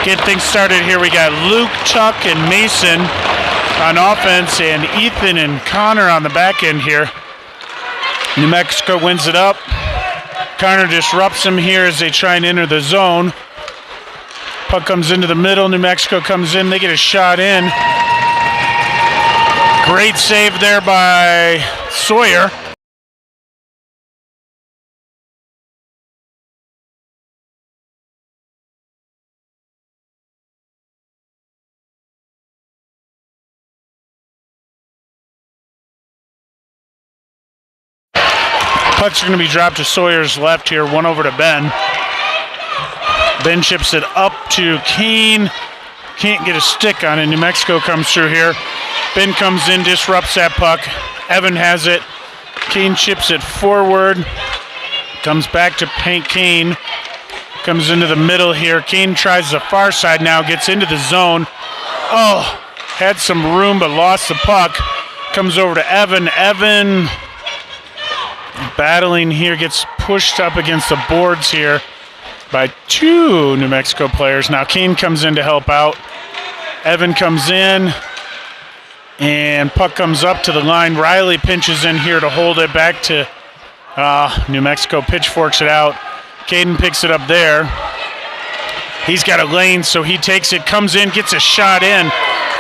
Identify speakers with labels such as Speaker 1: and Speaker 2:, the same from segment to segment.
Speaker 1: Get things started here. We got Luke, Chuck, and Mason on offense, and Ethan and Connor on the back end here. New Mexico wins it up. Connor disrupts them here as they try and enter the zone. Puck comes into the middle. New Mexico comes in. They get a shot in. Great save there by Sawyer. Puck's going to be dropped to Sawyer's left here. One over to Ben. Ben chips it up to Kane. Can't get a stick on it. New Mexico comes through here. Ben comes in, disrupts that puck. Evan has it. Kane chips it forward. Comes back to Kane. Comes into the middle here. Kane tries the far side now. Gets into the zone. Oh, had some room but lost the puck. Comes over to Evan. Evan battling here. Gets pushed up against the boards here by two New Mexico players. Now Kane comes in to help out. Evan comes in, and puck comes up to the line. Riley pinches in here to hold it back to New Mexico. Pitchforks it out. Caden picks it up there. He's got a lane, so he takes it, comes in, gets a shot in.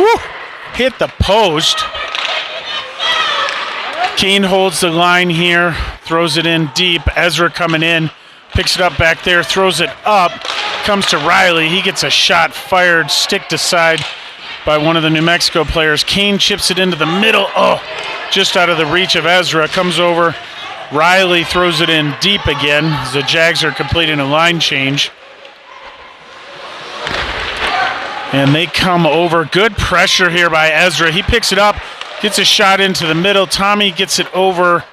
Speaker 1: Woo! Hit the post. Kane holds the line here, throws it in deep. Ezra coming in. Picks it up back there, throws it up, comes to Riley. He gets a shot fired, stick to side by one of the New Mexico players. Kane chips it into the middle. Oh, just out of the reach of Ezra. Comes over. Riley throws it in deep again as the Jags are completing a line change. And they come over. Good pressure here by Ezra. He picks it up, gets a shot into the middle. Tommy gets it over,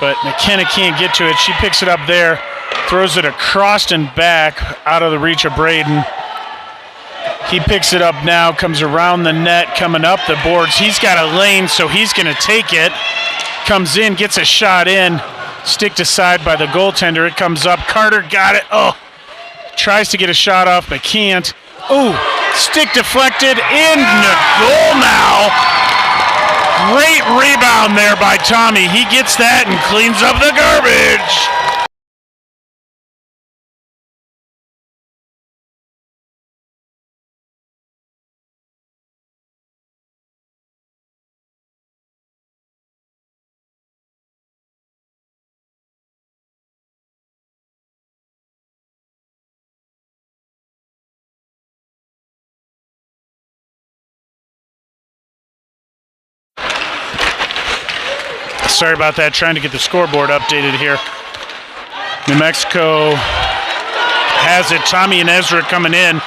Speaker 1: but McKenna can't get to it. She picks it up there. Throws it across and back out of the reach of Braden. He picks it up now, comes around the net, coming up the boards. He's got a lane, so he's going to take it. Comes in, gets a shot in. Stick to side by the goaltender. It comes up. Carter got it. Oh, tries to get a shot off, but can't. Oh, stick deflected in the goal now. Great rebound there by Tommy. He gets that and cleans up the garbage. Sorry about that, trying to get the scoreboard updated here. New Mexico has it. Tommy and Ezra coming in.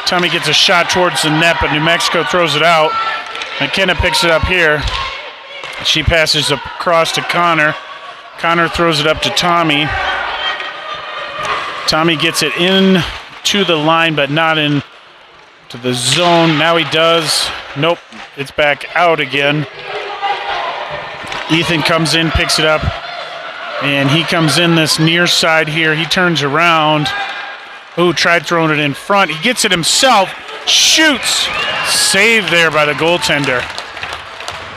Speaker 1: Tommy gets a shot towards the net, but New Mexico throws it out. McKenna picks it up here. She passes across to Connor. Connor throws it up to Tommy. Tommy gets it in to the line, but not in to the zone. Now he does. Nope, it's back out again. Ethan comes in, picks it up, and he comes in this near side here. He turns around. Ooh, tried throwing it in front. He gets it himself, shoots. Save there by the goaltender.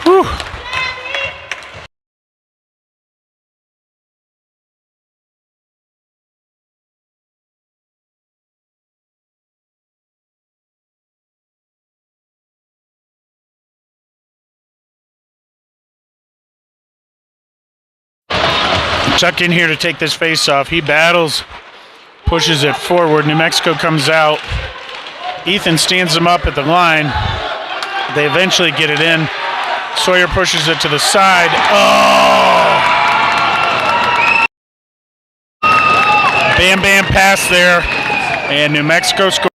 Speaker 1: Whew. Chuck in here to take this face off. He battles, pushes it forward. New Mexico comes out. Ethan stands him up at the line. They eventually get it in. Sawyer pushes it to the side. Oh! Bam Bam pass there. And New Mexico scores.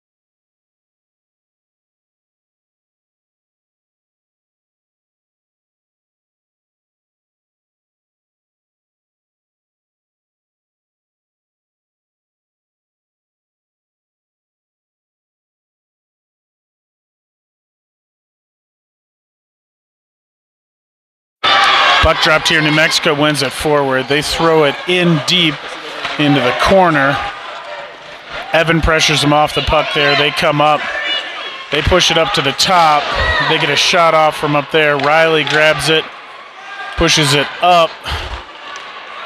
Speaker 1: Puck dropped here. New Mexico wins it forward. They throw it in deep into the corner. Evan pressures him off the puck there. They come up. They push it up to the top. They get a shot off from up there. Riley grabs it, pushes it up.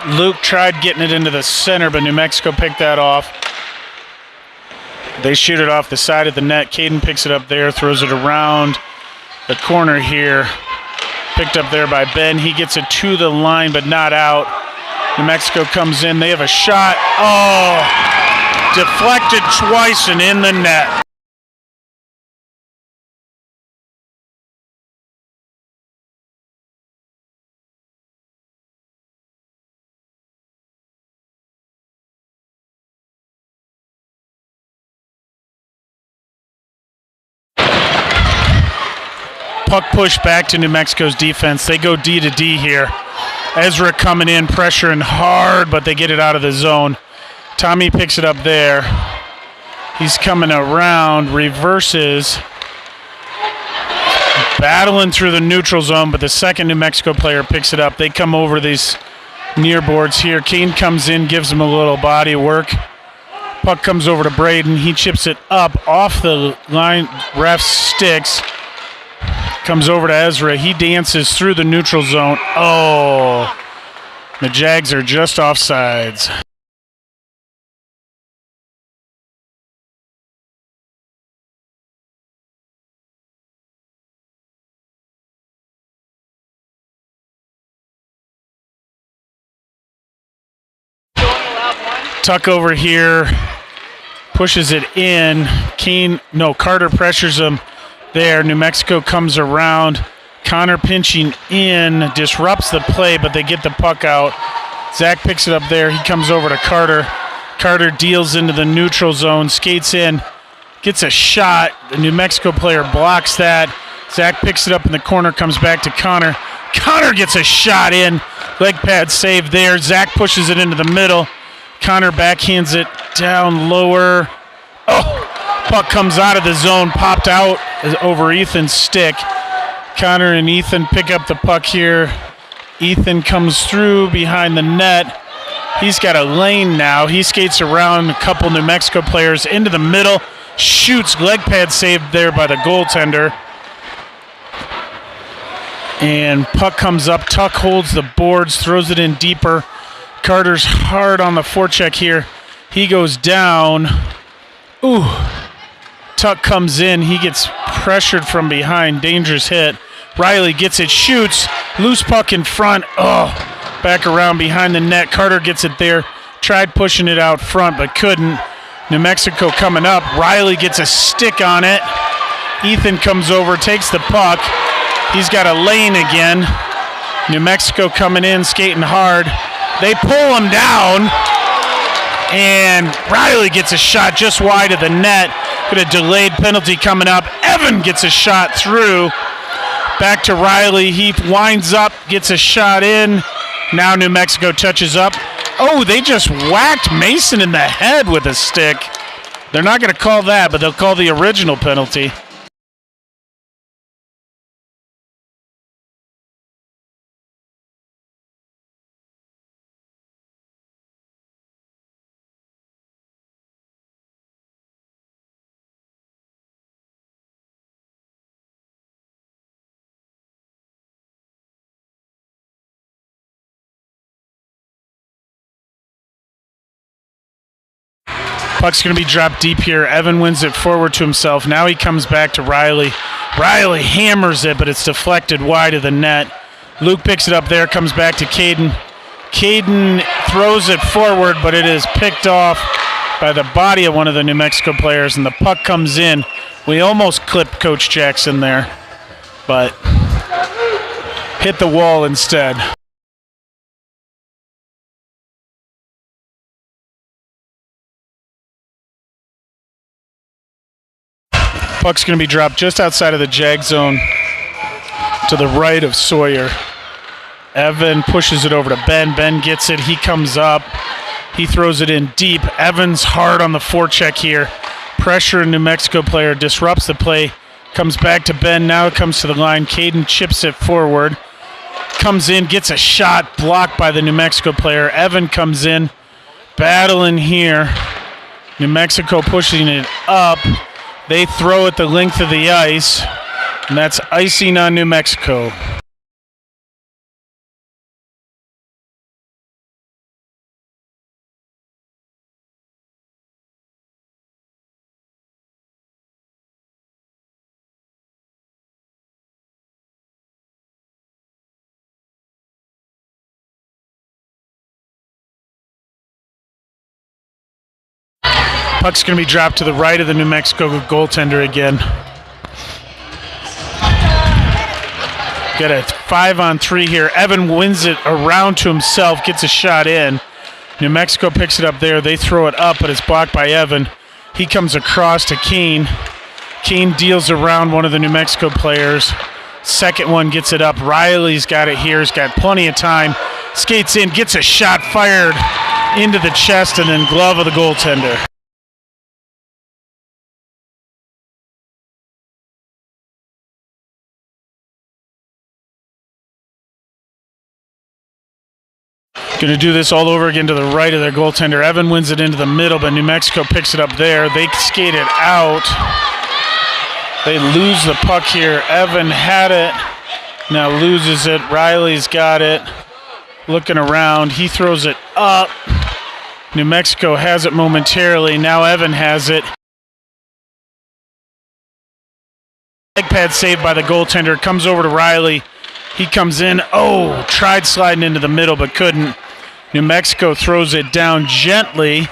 Speaker 1: Luke tried getting it into the center, but New Mexico picked that off. They shoot it off the side of the net. Caden picks it up there, throws it around the corner here. Picked up there by Ben. He gets it to the line, but not out. New Mexico comes in. They have a shot. Oh, deflected twice and in the net. Puck pushed back to New Mexico's defense. They go D to D here. Ezra coming in, pressuring hard, but they get it out of the zone. Tommy picks it up there. He's coming around, reverses, battling through the neutral zone, but the second New Mexico player picks it up. They come over these near boards here. Kane comes in, gives him a little body work. Puck comes over to Braden. He chips it up off the line. Ref sticks. Comes over to Ezra. He dances through the neutral zone. Oh, the Jags are just offsides. Tuck over here, pushes it in. Carter pressures him there. New Mexico comes around. Connor pinching in, disrupts the play, but they get the puck out. Zach picks it up there. He comes over to Carter. Carter deals into the neutral zone, skates in, gets a shot. The New Mexico player blocks that. Zach picks it up in the corner, comes back to Connor. Connor gets a shot in. Leg pad save there. Zach pushes it into the middle. Connor backhands it down lower. Oh, puck comes out of the zone, popped out over Ethan's stick. Connor and Ethan pick up the puck here. Ethan comes through behind the net. He's got a lane now. He skates around a couple New Mexico players into the middle. Shoots, leg pad saved there by the goaltender. And puck comes up. Tuck holds the boards, throws it in deeper. Carter's hard on the forecheck here. He goes down. Ooh. Tuck comes in. He gets pressured from behind. Dangerous hit. Riley gets it, shoots. Loose puck in front. Oh, back around behind the net. Carter gets it there. Tried pushing it out front, but couldn't. New Mexico coming up. Riley gets a stick on it. Ethan comes over, takes the puck. He's got a lane again. New Mexico coming in, skating hard. They pull him down, and Riley gets a shot just wide of the net. Got a delayed penalty coming up. Evan gets a shot through. Back to Riley. He winds up, gets a shot in. Now New Mexico touches up. Oh, they just whacked Mason in the head with a stick. They're not going to call that, but they'll call the original penalty. Puck's going to be dropped deep here. Evan wins it forward to himself. Now he comes back to Riley. Riley hammers it, but it's deflected wide of the net. Luke picks it up there, comes back to Caden. Caden throws it forward, but it is picked off by the body of one of the New Mexico players, and the puck comes in. We almost clipped Coach Jackson there, but hit the wall instead. Puck's going to be dropped just outside of the Jag zone to the right of Sawyer. Evan pushes it over to Ben. Ben gets it. He comes up. He throws it in deep. Evans hard on the forecheck here. Pressure, New Mexico player disrupts the play. Comes back to Ben. Now it comes to the line. Caden chips it forward. Comes in, gets a shot blocked by the New Mexico player. Evan comes in, battling here. New Mexico pushing it up. They throw it the length of the ice, and that's icing on New Mexico. Puck's going to be dropped to the right of the New Mexico goaltender again. Got a 5-on-3 here. Evan wins it around to himself, gets a shot in. New Mexico picks it up there. They throw it up, but it's blocked by Evan. He comes across to Kane. Kane deals around one of the New Mexico players. Second one gets it up. Riley's got it here. He's got plenty of time. Skates in, gets a shot fired into the chest, and then glove of the goaltender. Going to do this all over again to the right of their goaltender. Evan wins it into the middle, but New Mexico picks it up there. They skate it out. They lose the puck here. Evan had it, now loses it. Riley's got it. Looking around, he throws it up. New Mexico has it momentarily. Now Evan has it. Leg pad saved by the goaltender. Comes over to Riley. He comes in. Oh, tried sliding into the middle, but couldn't. New Mexico throws it down gently.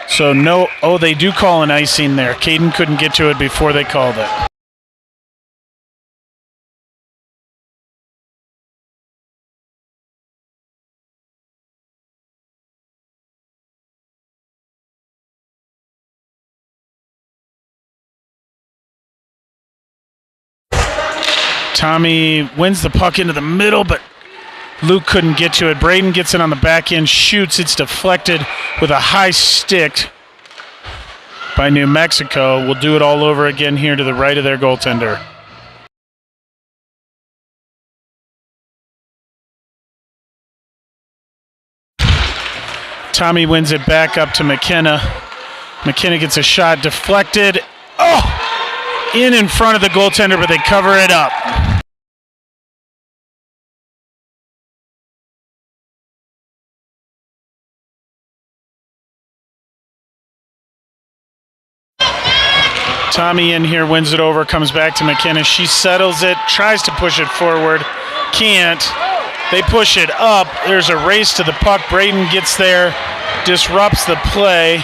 Speaker 1: So no, oh, they do call an icing there. Caden couldn't get to it before they called it. Tommy wins the puck into the middle, but Luke couldn't get to it. Braden gets it on the back end, shoots. It's deflected with a high stick by New Mexico. We'll do it all over again here to the right of their goaltender. Tommy wins it back up to McKenna. McKenna gets a shot deflected. Oh! In front of the goaltender, but they cover it up. Tommy in here wins it over, comes back to McKenna. She settles it, tries to push it forward, can't. They push it up. There's a race to the puck. Braden gets there, disrupts the play.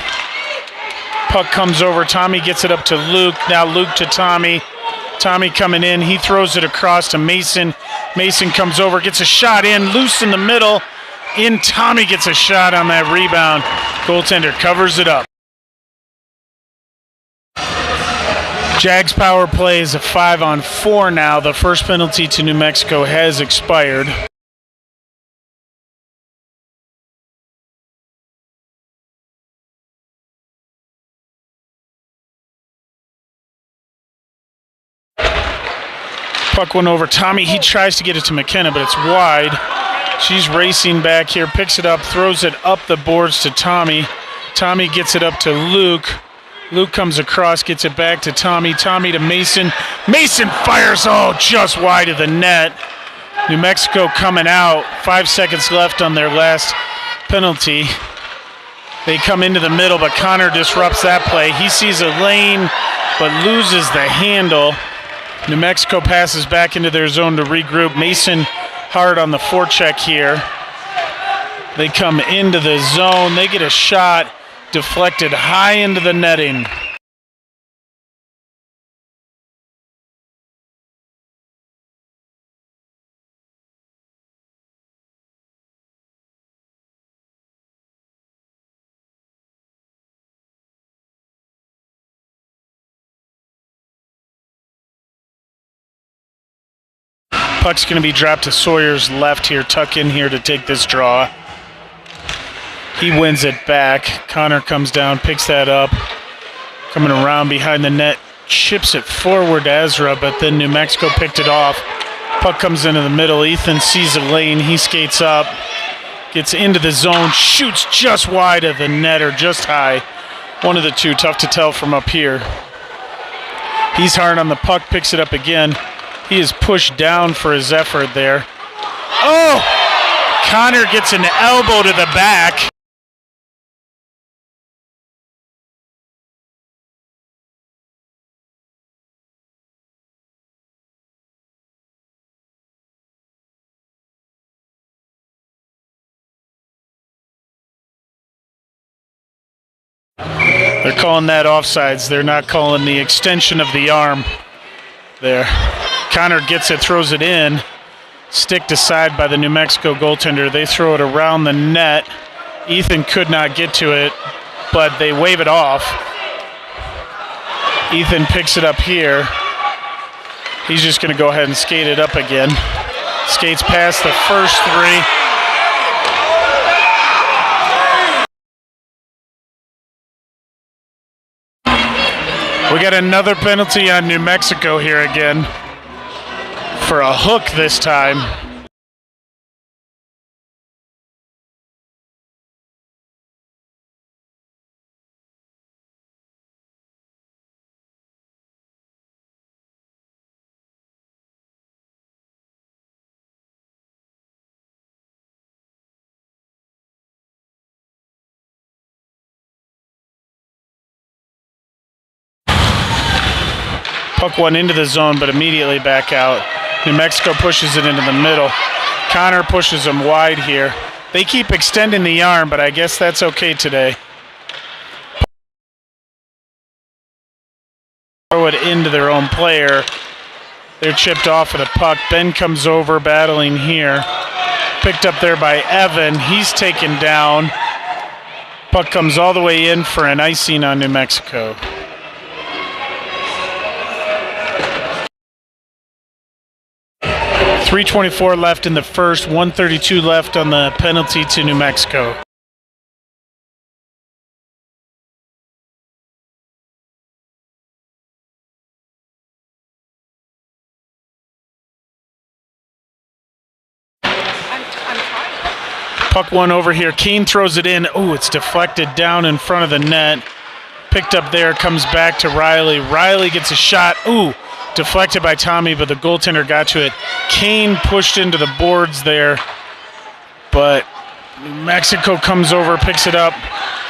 Speaker 1: Puck comes over. Tommy gets it up to Luke. Now Luke to Tommy. Tommy coming in. He throws it across to Mason. Mason comes over, gets a shot in, loose in the middle. In, Tommy gets a shot on that rebound. Goaltender covers it up. Jags power play is a 5-on-4 now. The first penalty to New Mexico has expired. Puck went over Tommy. He tries to get it to McKenna, but it's wide. She's racing back here, picks it up, throws it up the boards to Tommy. Tommy gets it up to Luke. Luke comes across, gets it back to Tommy. Tommy to Mason. Mason fires, just wide of the net. New Mexico coming out. 5 seconds left on their last penalty. They come into the middle, but Connor disrupts that play. He sees a lane, but loses the handle. New Mexico passes back into their zone to regroup. Mason hard on the forecheck here. They come into the zone. They get a shot. Deflected high into the netting. Puck's going to be dropped to Sawyer's left here, tuck in here to take this draw. He wins it back. Connor comes down, picks that up. Coming around behind the net, chips it forward to Ezra, but then New Mexico picked it off. Puck comes into the middle. Ethan sees a lane. He skates up, gets into the zone, shoots just wide of the net or just high. One of the two, tough to tell from up here. He's hard on the puck, picks it up again. He is pushed down for his effort there. Oh! Connor gets an elbow to the back. They're calling that offsides. They're not calling the extension of the arm there. Connor gets it, throws it in. Sticked aside by the New Mexico goaltender. They throw it around the net. Ethan could not get to it, but they wave it off. Ethan picks it up here. He's just going to go ahead and skate it up again. Skates past the first three. We got another penalty on New Mexico here again for a hook this time. Puck went into the zone, but immediately back out. New Mexico pushes it into the middle. Connor pushes them wide here. They keep extending the arm, but I guess that's okay today. Throw it into their own player. They're chipped off of the puck. Ben comes over, battling here. Picked up there by Evan. He's taken down. Puck comes all the way in for an icing on New Mexico. .324 left in the first, 1:32 left on the penalty to New Mexico. Puck one over here. Kane throws it in. Oh, it's deflected down in front of the net. Picked up there, comes back to Riley. Riley gets a shot. Ooh. Deflected by Tommy, but the goaltender got to it. Kane pushed into the boards there, but New Mexico comes over, picks it up.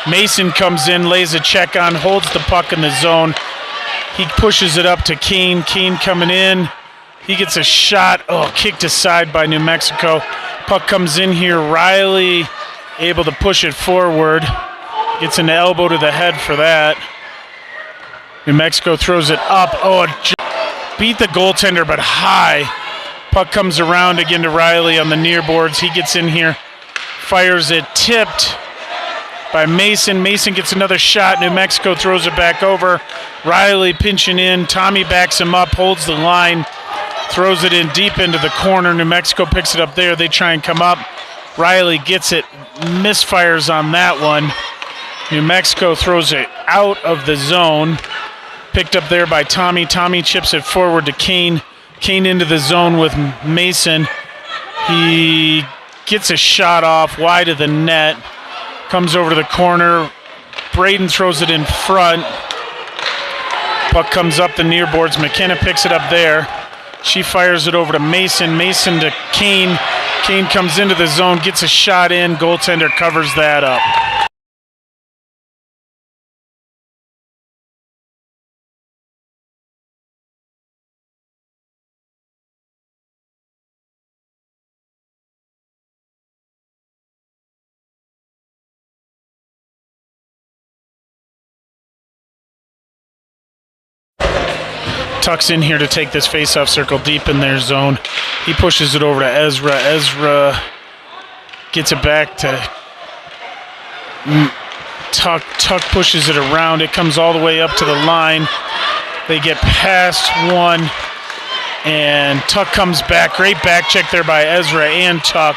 Speaker 1: Mason comes in, lays a check on, holds the puck in the zone. He pushes it up to Kane. Kane coming in. He gets a shot. Oh, kicked aside by New Mexico. Puck comes in here. Riley able to push it forward. Gets an elbow to the head for that. New Mexico throws it up. Oh, beat the goaltender, but high. Puck comes around again to Riley on the near boards. He gets in here, fires it, tipped by Mason. Mason gets another shot. New Mexico throws it back over. Riley pinching in. Tommy backs him up, holds the line, throws it in deep into the corner. New Mexico picks it up there. They try and come up. Riley gets it, misfires on that one. New Mexico throws it out of the zone. Picked up there by Tommy. Tommy chips it forward to Kane. Kane into the zone with Mason. He gets a shot off wide of the net. Comes over to the corner. Braden throws it in front. Puck comes up the near boards. McKenna picks it up there. She fires it over to Mason. Mason to Kane. Kane comes into the zone, gets a shot in. Goaltender covers that up. Tucks in here to take this face-off circle deep in their zone. He pushes it over to Ezra. Ezra gets it back to Tuck. Tuck pushes it around. It comes all the way up to the line. They get past one, and Tuck comes back. Great back check there by Ezra and Tuck.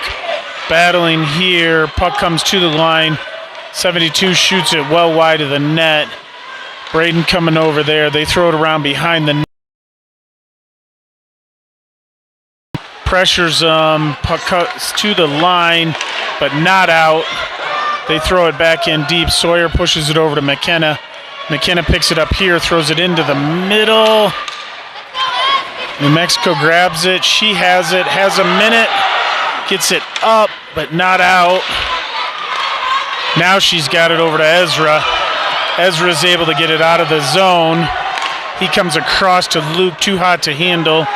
Speaker 1: Battling here. Puck comes to the line. 72 shoots it well wide of the net. Braden coming over there. They throw it around behind the net. Pressures puck cuts to the line, but not out. They throw it back in deep. Sawyer pushes it over to McKenna. McKenna picks it up here, throws it into the middle. New Mexico grabs it. She has it, has a minute, gets it up, but not out. Now she's got it over to Ezra. Ezra's able to get it out of the zone. He comes across to Luke, too hot to handle.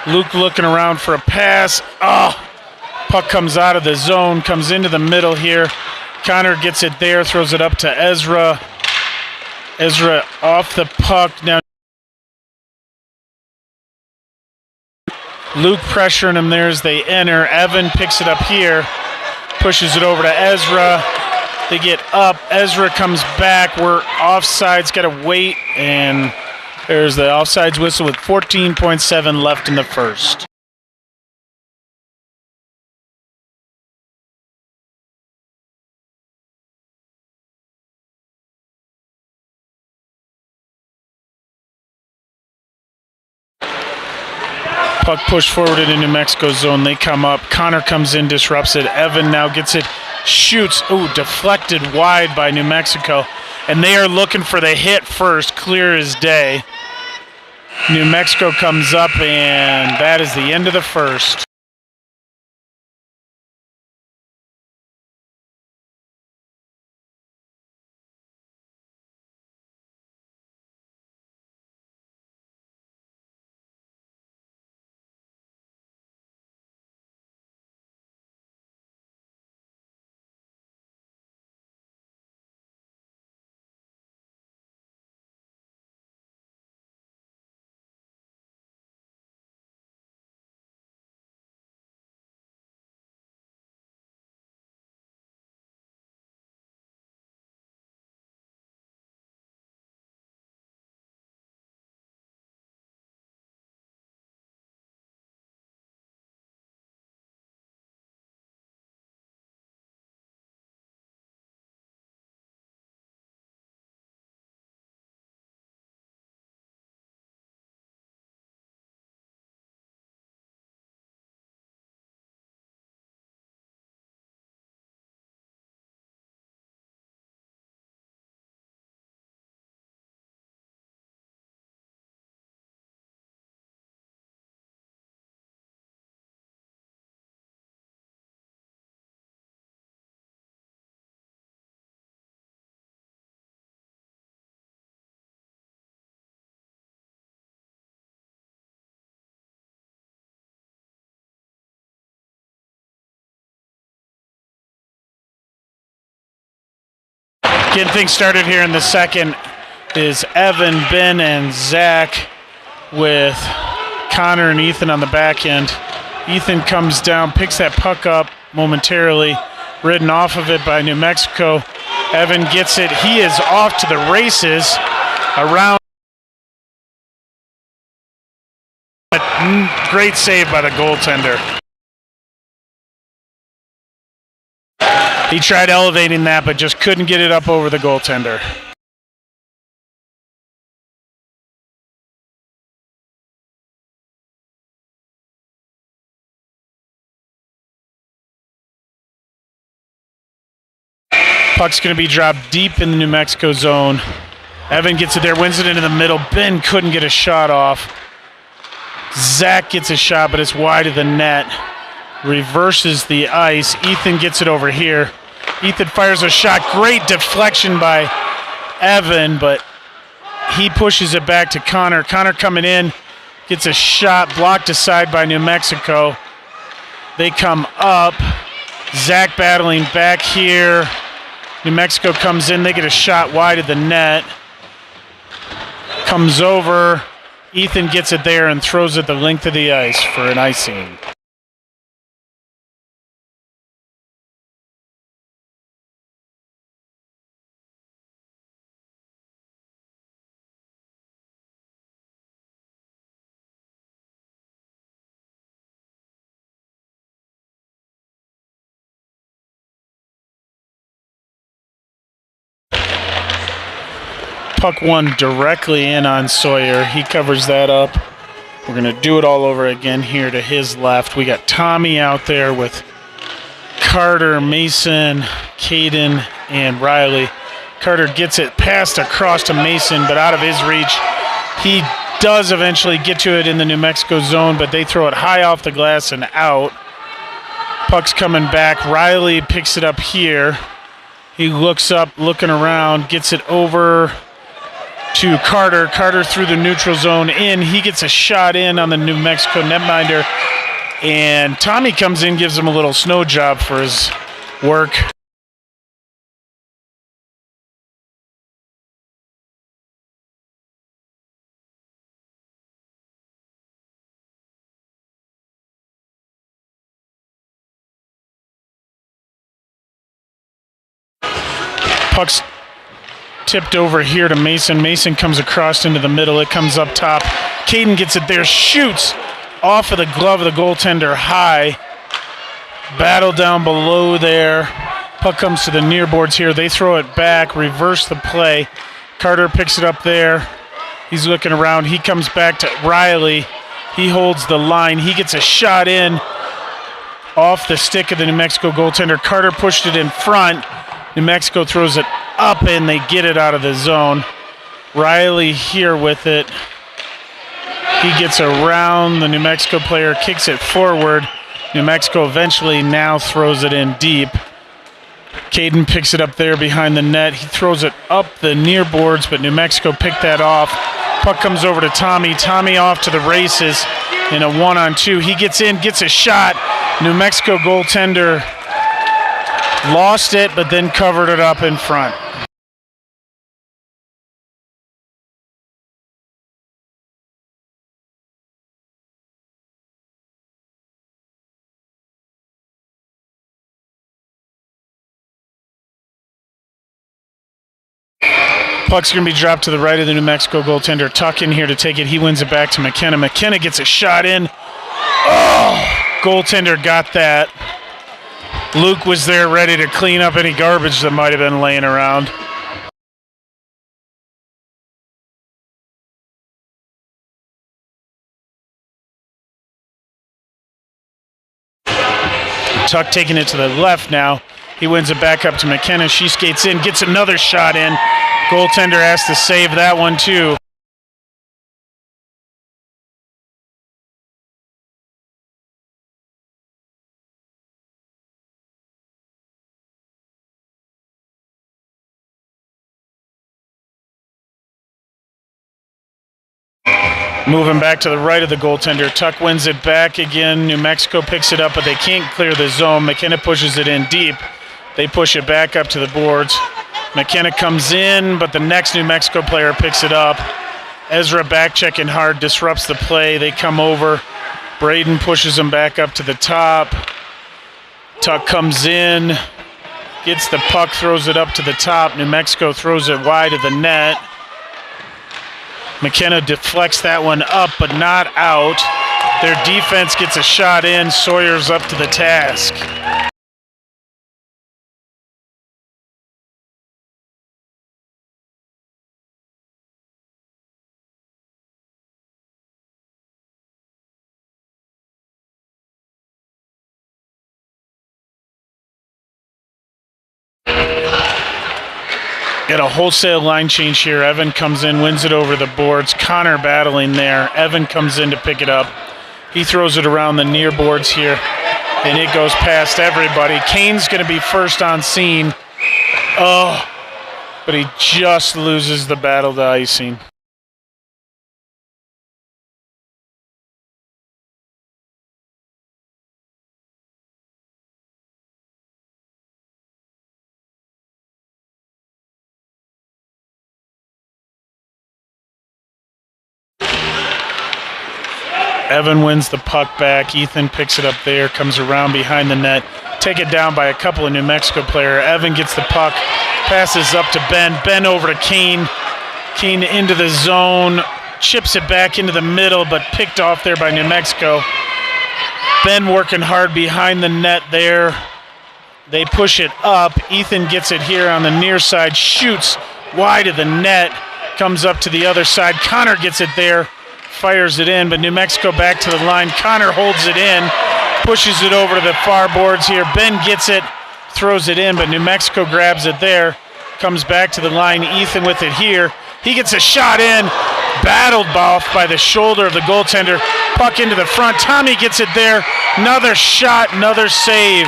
Speaker 1: Luke looking around for a pass. Oh, puck comes out of the zone, comes into the middle here. Connor gets it there, throws it up to Ezra. Ezra off the puck. Now Luke pressuring him there as they enter. Evan picks it up here, pushes it over to Ezra. They get up. Ezra comes back. We're offsides, got to wait, and there's the offsides whistle with 14.7 left in the first. Puck pushed forward into New Mexico zone. They come up. Connor comes in, disrupts it. Evan now gets it, shoots. Ooh, deflected wide by New Mexico. And they are looking for the hit first, clear as day. New Mexico comes up, and that is the end of the first. Getting things started here in the second is Evan, Ben, and Zach with Connor and Ethan on the back end. Ethan comes down, picks that puck up momentarily, ridden off of it by New Mexico. Evan gets it. He is off to the races around. Great save by the goaltender. He tried elevating that, but just couldn't get it up over the goaltender. Puck's going to be dropped deep in the New Mexico zone. Evan gets it there, wins it into the middle. Ben couldn't get a shot off. Zach gets a shot, but it's wide of the net. Reverses the ice. Ethan gets it over here. Ethan fires a shot. Great deflection by Evan, but he pushes it back to Connor. Connor coming in, gets a shot blocked aside by New Mexico. They come up. Zach battling back here. New Mexico comes in. They get a shot wide of the net. Comes over. Ethan gets it there and throws it the length of the ice for an icing. Puck one directly in on Sawyer. He covers that up. We're going to do it all over again here to his left. We got Tommy out there with Carter, Mason, Caden, and Riley. Carter gets it passed across to Mason, but out of his reach. He does eventually get to it in the New Mexico zone, but they throw it high off the glass and out. Puck's coming back. Riley picks it up here. He looks up, looking around, gets it over to Carter. Carter through the neutral zone in. He gets a shot in on the New Mexico netminder. And Tommy comes in, gives him a little snow job for his work. Puck's tipped over here to Mason. Mason comes across into the middle. It comes up top. Caden gets it there, shoots off of the glove of the goaltender high. Battle down below there. Puck comes to the near boards here. They throw it back, reverse the play. Carter picks it up there. He's looking around. He comes back to Riley. He holds the line. He gets a shot in off the stick of the New Mexico goaltender. Carter pushed it in front. New Mexico throws it up and they get it out of the zone. Riley here with it. He gets around the New Mexico player, kicks it forward. New Mexico eventually now throws it in deep. Caden picks it up there behind the net. He throws it up the near boards, but New Mexico picked that off. Puck comes over to Tommy. Tommy off to the races in a 1-on-2. He gets in, gets a shot. New Mexico goaltender lost it, but then covered it up in front. Puck's going to be dropped to the right of the New Mexico goaltender. Tuck in here to take it. He wins it back to McKenna. McKenna gets a shot in. Oh! Goaltender got that. Luke was there ready to clean up any garbage that might have been laying around. Tuck taking it to the left now. He wins it back up to McKenna. She skates in, gets another shot in. Goaltender has to save that one too. Moving back to the right of the goaltender. Tuck wins it back again. New Mexico picks it up, but they can't clear the zone. McKenna pushes it in deep. They push it back up to the boards. McKenna comes in, but the next New Mexico player picks it up. Ezra back checking hard, disrupts the play. They come over. Braden pushes him back up to the top. Tuck comes in, gets the puck, throws it up to the top. New Mexico throws it wide of the net. McKenna deflects that one up, but not out. Their defense gets a shot in. Sawyer's up to the task. Get a wholesale line change here. Evan comes in, wins it over the boards. Connor battling there. Evan comes in to pick it up. He throws it around the near boards here, and it goes past everybody. Kane's going to be first on scene. Oh, but he just loses the battle to icing. Evan wins the puck back. Ethan picks it up there, comes around behind the net. Take it down by a couple of New Mexico players. Evan gets the puck, passes up to Ben. Ben over to Kane. Kane into the zone, chips it back into the middle, but picked off there by New Mexico. Ben working hard behind the net there. They push it up. Ethan gets it here on the near side, shoots wide of the net, comes up to the other side. Connor gets it there, fires it in, but New Mexico back to the line. Connor holds it in, pushes it over to the far boards here. Ben gets it, throws it in, but New Mexico grabs it there. Comes back to the line. Ethan with it here. He gets a shot in. Battled off by the shoulder of the goaltender. Puck into the front. Tommy gets it there. Another shot, another save.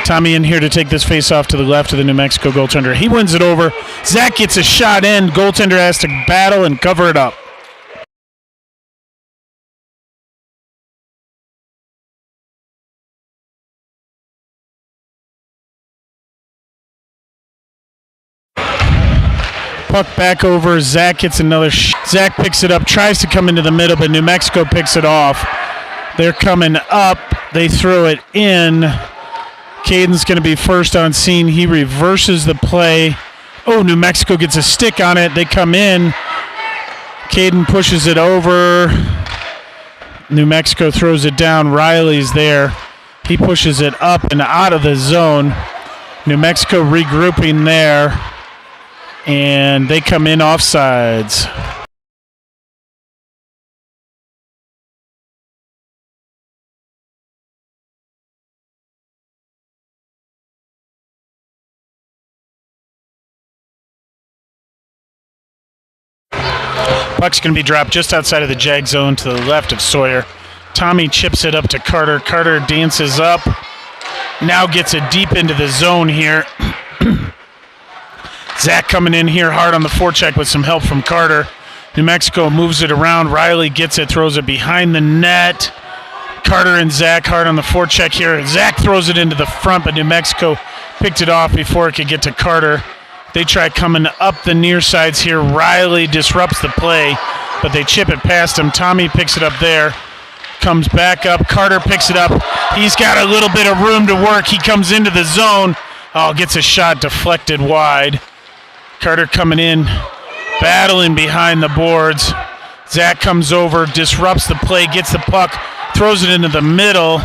Speaker 1: Tommy in here to take this face off to the left of the New Mexico goaltender. He wins it over. Zach gets a shot in. Goaltender has to battle and cover it up. Puck back over. Zach gets another Zach picks it up, tries to come into the middle, but New Mexico picks it off. They're coming up. They throw it in. Caden's going to be first on scene. He reverses the play. Oh, New Mexico gets a stick on it. They come in. Caden pushes it over. New Mexico throws it down. Riley's there. He pushes it up and out of the zone. New Mexico regrouping there. And they come in offsides. Puck's going to be dropped just outside of the Jag zone to the left of Sawyer. Tommy chips it up to Carter. Carter dances up. Now gets it deep into the zone here. Zach coming in here hard on the forecheck with some help from Carter. New Mexico moves it around. Riley gets it, throws it behind the net. Carter and Zach hard on the forecheck here. Zach throws it into the front, but New Mexico picked it off before it could get to Carter. They try coming up the near sides here. Riley disrupts the play, but they chip it past him. Tommy picks it up there. Comes back up. Carter picks it up. He's got a little bit of room to work. He comes into the zone. Oh, gets a shot deflected wide. Carter coming in, battling behind the boards. Zach comes over, disrupts the play, gets the puck, throws it into the middle.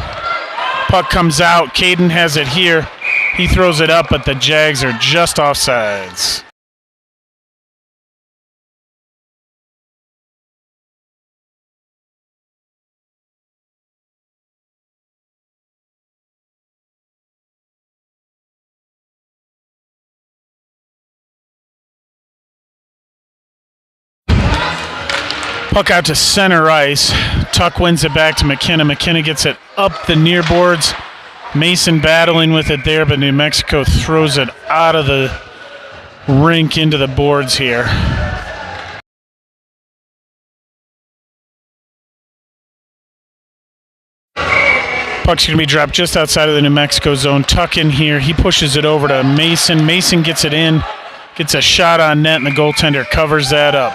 Speaker 1: Puck comes out. Caden has it here. He throws it up, but the Jags are just offsides. Puck out to center ice. Tuck wins it back to McKenna. McKenna gets it up the near boards. Mason battling with it there, but New Mexico throws it out of the rink into the boards here. Puck's going to be dropped just outside of the New Mexico zone. Tuck in here. He pushes it over to Mason. Mason gets it in, gets a shot on net, and the goaltender covers that up.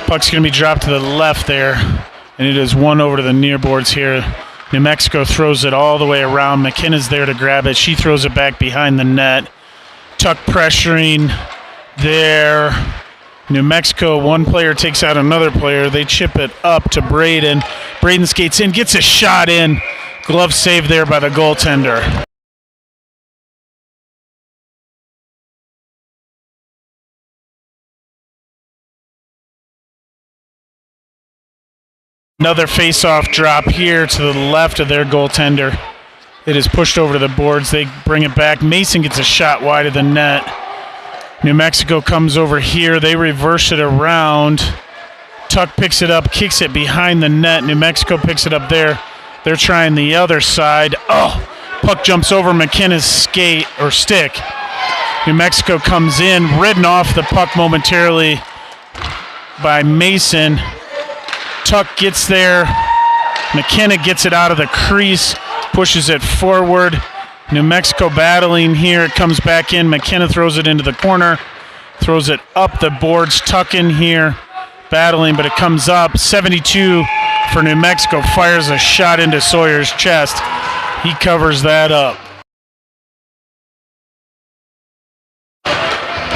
Speaker 1: Puck's going to be dropped to the left there, and it is one over to the near boards here. New Mexico throws it all the way around. McKenna's there to grab it. She throws it back behind the net. Tuck pressuring there. New Mexico, one player takes out another player. They chip it up to Braden. Braden skates in, gets a shot in. Glove save there by the goaltender. Another face-off drop here to the left of their goaltender. It is pushed over to the boards. They bring it back. Mason gets a shot wide of the net. New Mexico comes over here. They reverse it around. Tuck picks it up, kicks it behind the net. New Mexico picks it up there. They're trying the other side. Oh, puck jumps over McKenna's skate or stick. New Mexico comes in, ridden off the puck momentarily by Mason. Tuck gets there. McKenna gets it out of the crease, pushes it forward. New Mexico battling here. It comes back in. McKenna throws it into the corner, throws it up the boards. Tuck in here. battling, but it comes up. 72 for New Mexico, fires a shot into Sawyer's chest. He covers that up.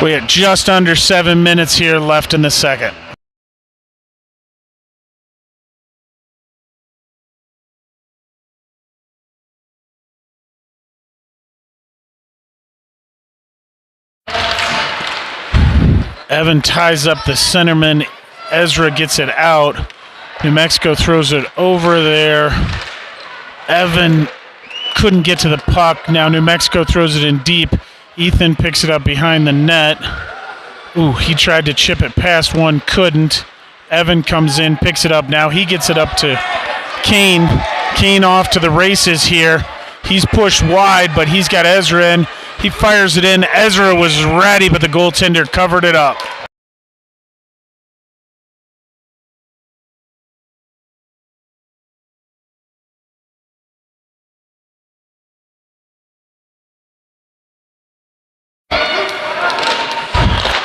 Speaker 1: We have just under 7 minutes here left in the second. Evan ties up the centerman. Ezra gets it out. New Mexico throws it over there. Evan couldn't get to the puck. Now New Mexico throws it in deep. Ethan picks it up behind the net. Ooh, he tried to chip it past one, couldn't. Evan comes in, picks it up. Now he gets it up to Kane. Kane off to the races here. He's pushed wide, but he's got Ezra in. He fires it in. Ezra was ready, but the goaltender covered it up.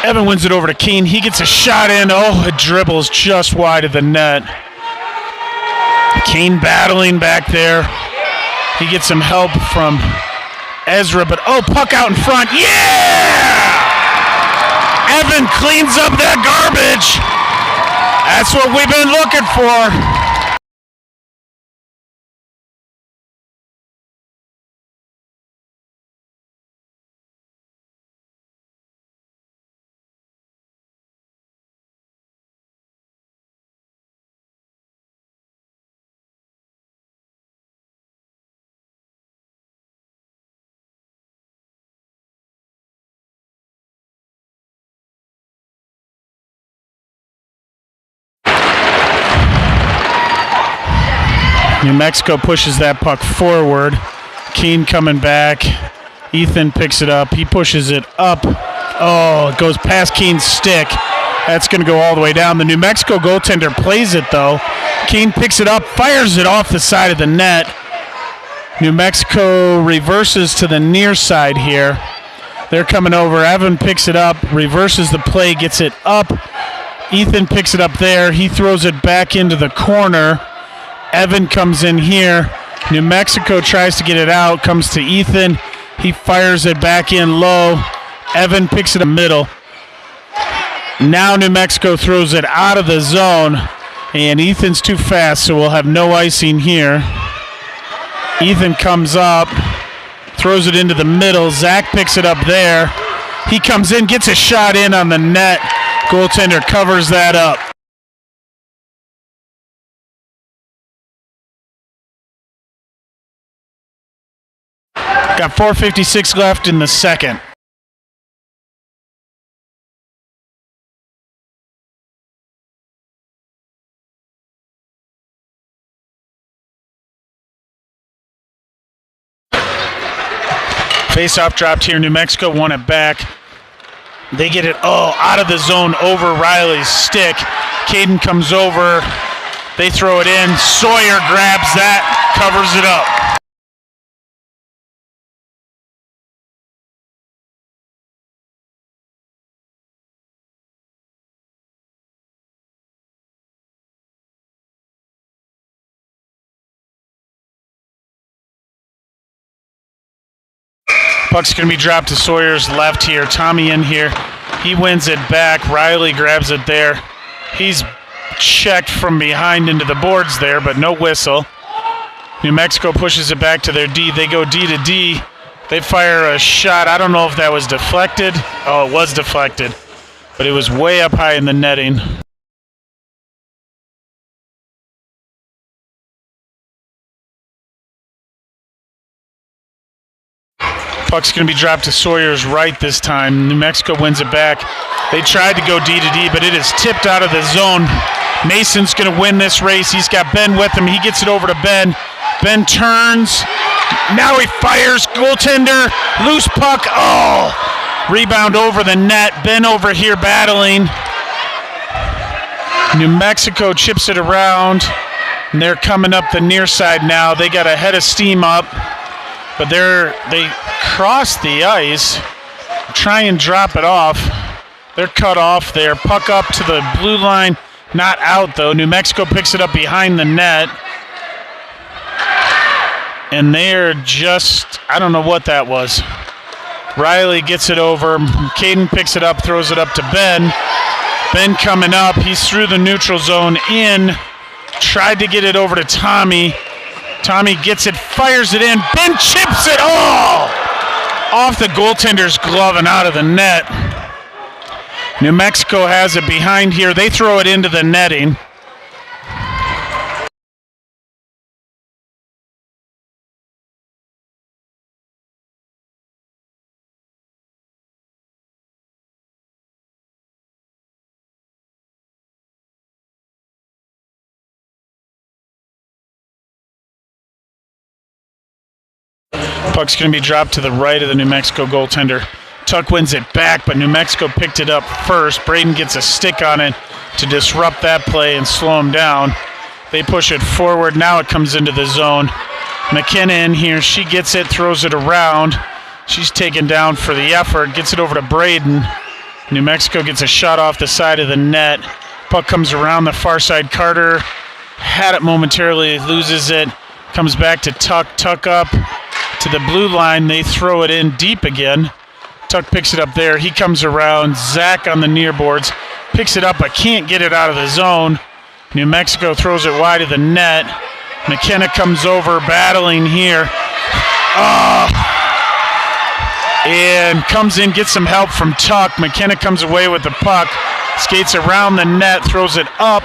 Speaker 1: Evan wins it over to Kane. He gets a shot in. Oh, it dribbles just wide of the net. Kane battling back there. He gets some help from Ezra, but oh, puck out in front. Yeah! Evan cleans up that garbage. That's what we've been looking for. New Mexico pushes that puck forward. Kane coming back. Ethan picks it up. He pushes it up. Oh, it goes past Kane's stick. That's going to go all the way down. The New Mexico goaltender plays it, though. Kane picks it up, fires it off the side of the net. New Mexico reverses to the near side here. They're coming over. Evan picks it up, reverses the play, gets it up. Ethan picks it up there. He throws it back into the corner. Evan comes in here. New Mexico tries to get it out, comes to Ethan. He fires it back in low. Evan picks it in the middle. Now New Mexico throws it out of the zone, and Ethan's too fast, so we'll have no icing here. Ethan comes up, throws it into the middle. Zach picks it up there. He comes in, gets a shot in on the net. Goaltender covers that up. Got 4:56 left in the second. Face-off dropped here. New Mexico won it back. They get it out of the zone over Riley's stick. Caden comes over. They throw it in. Sawyer grabs that, covers it up. Puck's going to be dropped to Sawyer's left here. Tommy in here. He wins it back. Riley grabs it there. He's checked from behind into the boards there, but no whistle. New Mexico pushes it back to their D. They go D to D. They fire a shot. I don't know if that was deflected. Oh, it was deflected, but it was way up high in the netting. Puck's going to be dropped to Sawyer's right this time. New Mexico wins it back. They tried to go D to D, but it is tipped out of the zone. Mason's going to win this race. He's got Ben with him. He gets it over to Ben. Ben turns. Now he fires. Goaltender. Loose puck. Oh! Rebound over the net. Ben over here battling. New Mexico chips it around. And they're coming up the near side now. They got a head of steam up. But they cross the ice, try and drop it off. They're cut off there. Puck up to the blue line. Not out, though. New Mexico picks it up behind the net. And they're just, I don't know what that was. Riley gets it over. Caden picks it up, throws it up to Ben. Ben coming up. He's through the neutral zone in. Tried to get it over to Tommy. Tommy gets it, fires it in. Ben chips it. Oh! Off the goaltender's glove and out of the net. New Mexico has it behind here. They throw it into the netting. Puck's going to be dropped to the right of the New Mexico goaltender. Tuck wins it back, but New Mexico picked it up first. Braden gets a stick on it to disrupt that play and slow him down. They push it forward. Now it comes into the zone. McKenna in here. She gets it, throws it around. She's taken down for the effort. Gets it over to Braden. New Mexico gets a shot off the side of the net. Puck comes around the far side. Carter had it momentarily, loses it. Comes back to Tuck. Tuck up to the blue line. They throw it in deep again. Tuck picks it up there. He comes around. Zach on the near boards. Picks it up but can't get it out of the zone. New Mexico throws it wide of the net. McKenna comes over battling here. And comes in, gets some help from Tuck. McKenna comes away with the puck. Skates around the net, throws it up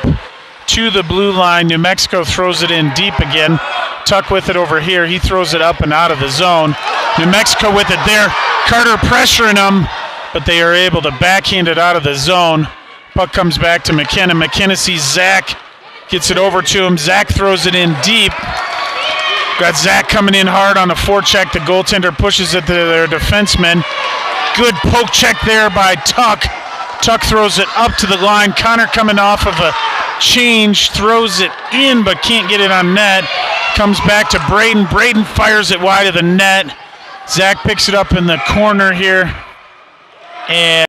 Speaker 1: to the blue line. New Mexico throws it in deep again. Tuck with it over here. He throws it up and out of the zone. New Mexico with it there. Carter pressuring them, but they are able to backhand it out of the zone. Puck comes back to McKenna. McKenna sees Zach, gets it over to him. Zach throws it in deep. Got Zach coming in hard on a forecheck. The goaltender pushes it to their defenseman. Good poke check there by Tuck. Tuck throws it up to the line. Connor coming off of a change, throws it in but can't get it on net. Comes back to Braden. Braden fires it wide of the net. Zach picks it up in the corner here. And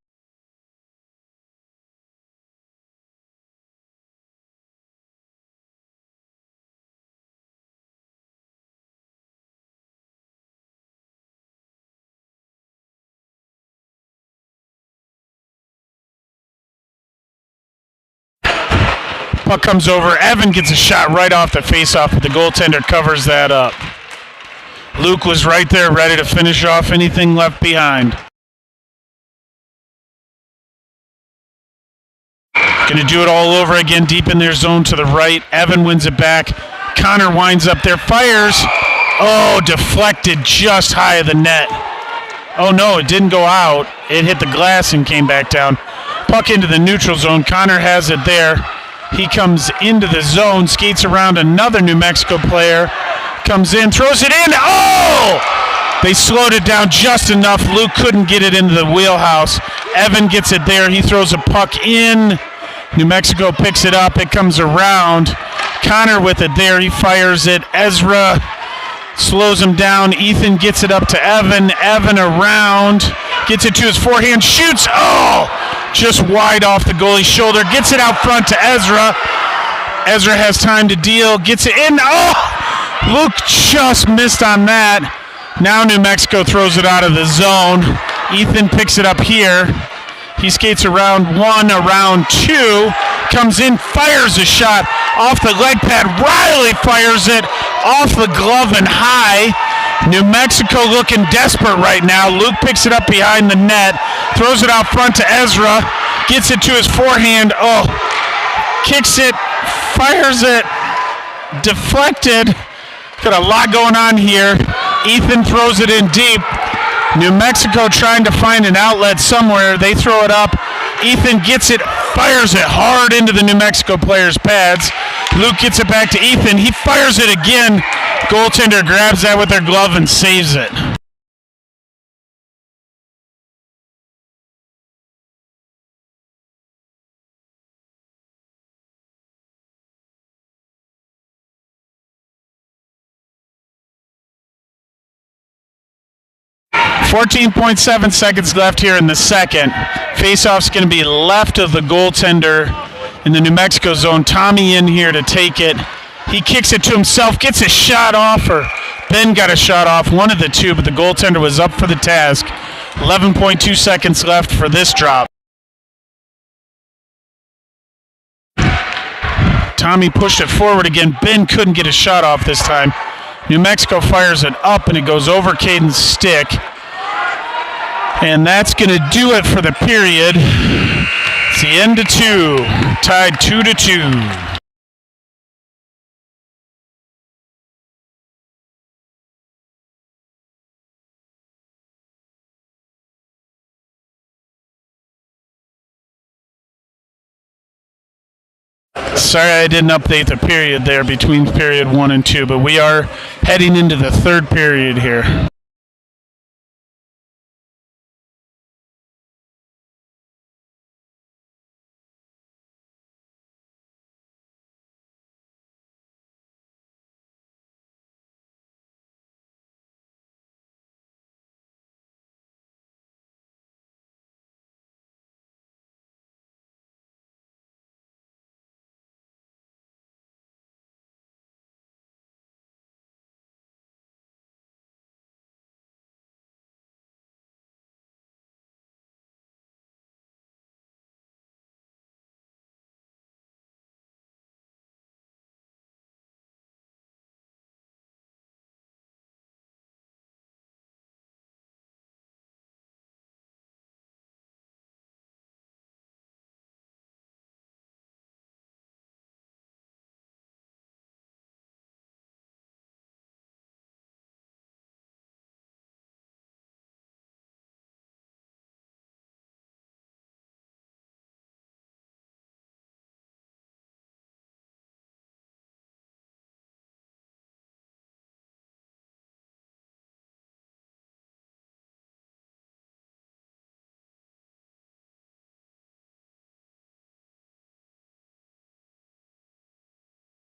Speaker 1: puck comes over. Evan gets a shot right off the faceoff, but the goaltender covers that up. Luke was right there ready to finish off anything left behind. Going to do it all over again, deep in their zone to the right. Evan wins it back. Connor winds up there, fires. Oh, deflected just high of the net. Oh no, it didn't go out. It hit the glass and came back down. Puck into the neutral zone. Connor has it there. He comes into the zone, skates around another New Mexico player, comes in, throws it in. Oh! They slowed it down just enough. Luke couldn't get it into the wheelhouse. Evan gets it there. He throws a puck in. New Mexico picks it up. It comes around. Connor with it there. He fires it. Ezra slows him down. Ethan gets it up to Evan. Evan around. Gets it to his forehand. Shoots. Oh! Just wide off the goalie's shoulder. Gets it out front to Ezra. Ezra has time to deal. Gets it in. Oh! Luke just missed on that. Now New Mexico throws it out of the zone. Ethan picks it up here. He skates around one, around two. Comes in, fires a shot off the leg pad. Riley fires it off the glove and high. New Mexico looking desperate right now. Luke picks it up behind the net, throws it out front to Ezra, gets it to his forehand. Oh, kicks it, fires it, deflected. Got a lot going on here. Ethan throws it in deep. New Mexico trying to find an outlet somewhere. They throw it up. Ethan gets it, fires it hard into the New Mexico players' pads. Luke gets it back to Ethan. He fires it again. Goaltender grabs that with their glove and saves it. .7 seconds left here in the second. Faceoff's going to be left of the goaltender in the New Mexico zone. Tommy in here to take it. He kicks it to himself, gets a shot off, or Ben got a shot off, one of the two, but the goaltender was up for the task. 11.2 seconds left for this drop. Tommy pushed it forward again. Ben couldn't get a shot off this time. New Mexico fires it up, and it goes over Caden's stick. And that's going to do it for the period. It's the end of 2, tied 2-2. Sorry I didn't update the period there between period 1 and 2, but we are heading into the third period here.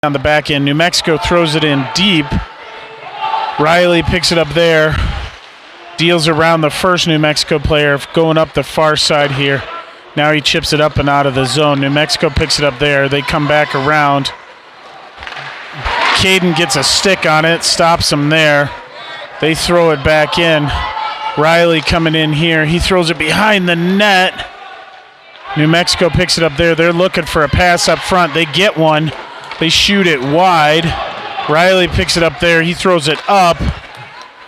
Speaker 1: On the back end, New Mexico throws it in deep. Riley picks it up there, deals around the first New Mexico player, going up the far side here. Now he chips it up and out of the zone. New Mexico picks it up there. They come back around. Caden gets a stick on it, stops him there. They throw it back in. Riley coming in here. He throws it behind the net. New Mexico picks it up there. They're looking for a pass up front. They get one. They shoot it wide. Riley picks it up there. He throws it up,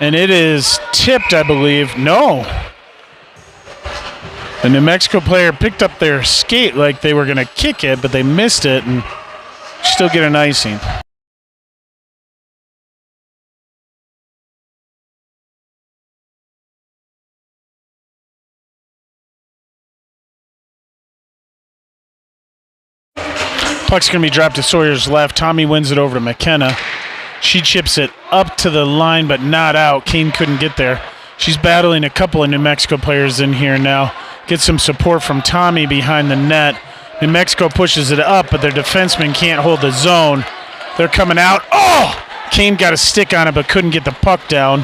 Speaker 1: and it is tipped, I believe. No. The New Mexico player picked up their skate like they were going to kick it, but they missed it and still get an icing. Puck's going to be dropped to Sawyer's left. Tommy wins it over to McKenna. She chips it up to the line, but not out. Kane couldn't get there. She's battling a couple of New Mexico players in here now. Gets some support from Tommy behind the net. New Mexico pushes it up, but their defenseman can't hold the zone. They're coming out. Oh! Kane got a stick on it, but couldn't get the puck down.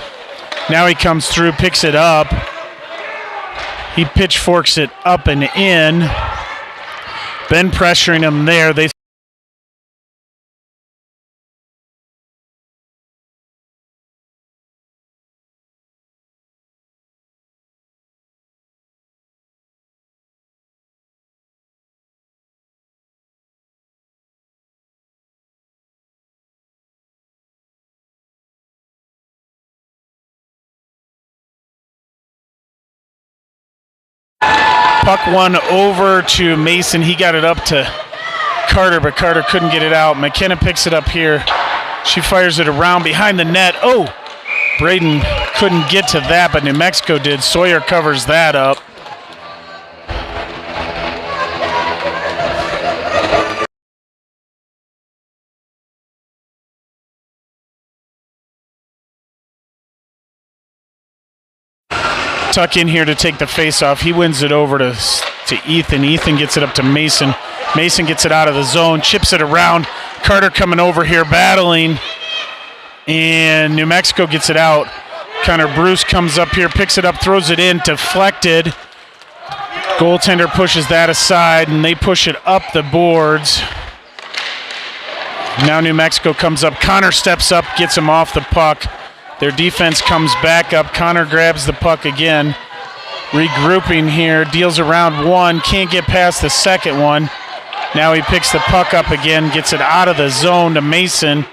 Speaker 1: Now he comes through, picks it up. He pitchforks it up and in. Ben pressuring him there. They puck one over to Mason. He got it up to Carter, but Carter couldn't get it out. McKenna picks it up here. She fires it around behind the net. Oh, Braden couldn't get to that, but New Mexico did. Sawyer covers that up. Tuck in here to take the face-off. He wins it over to Ethan. Ethan gets it up to Mason. Mason gets it out of the zone, chips it around. Carter coming over here battling, and New Mexico gets it out. Connor Bruce comes up here, picks it up, throws it in, deflected. Goaltender pushes that aside, and they push it up the boards. Now New Mexico comes up. Connor steps up, gets him off the puck. Their defense comes back up. Connor grabs the puck again. Regrouping here, deals around one, can't get past the second one. Now he picks the puck up again, gets it out of the zone to Mason.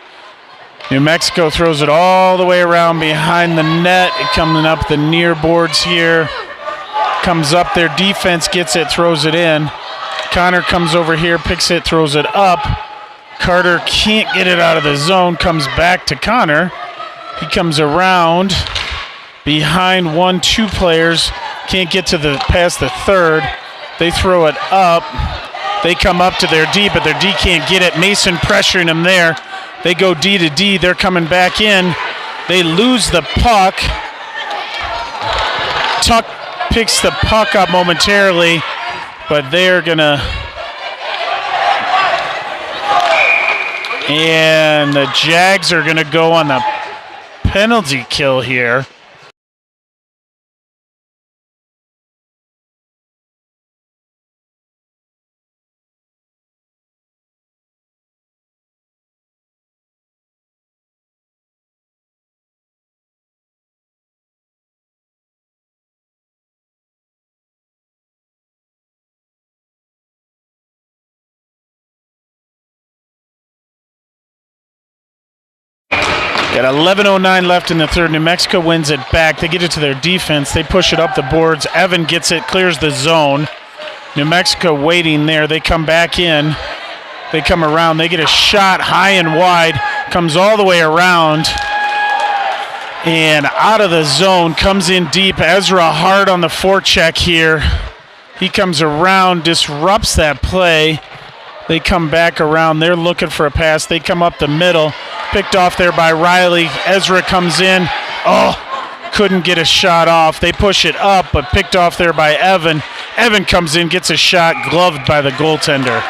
Speaker 1: New Mexico throws it all the way around behind the net. It coming up the near boards here. Comes up, their defense gets it, throws it in. Connor comes over here, picks it, throws it up. Carter can't get it out of the zone, comes back to Connor. He comes around behind 1-2 players. Can't get to past the third. They throw it up. They come up to their D, but their D can't get it. Mason pressuring them there. They go D to D. They're coming back in. They lose the puck. Tuck picks the puck up momentarily, but they're gonna. And the Jags are gonna go on the penalty kill here. Got 11:09 left in the third. New Mexico wins it back. They get it to their defense. They push it up the boards. Evan gets it, clears the zone. New Mexico waiting there. They come back in. They come around. They get a shot high and wide. Comes all the way around. And out of the zone. Comes in deep. Ezra hard on the forecheck here. He comes around, disrupts that play. They come back around. They're looking for a pass. They come up the middle. Picked off there by Riley. Ezra comes in. Oh, couldn't get a shot off. They push it up, but picked off there by Evan. Evan comes in, gets a shot, gloved by the goaltender.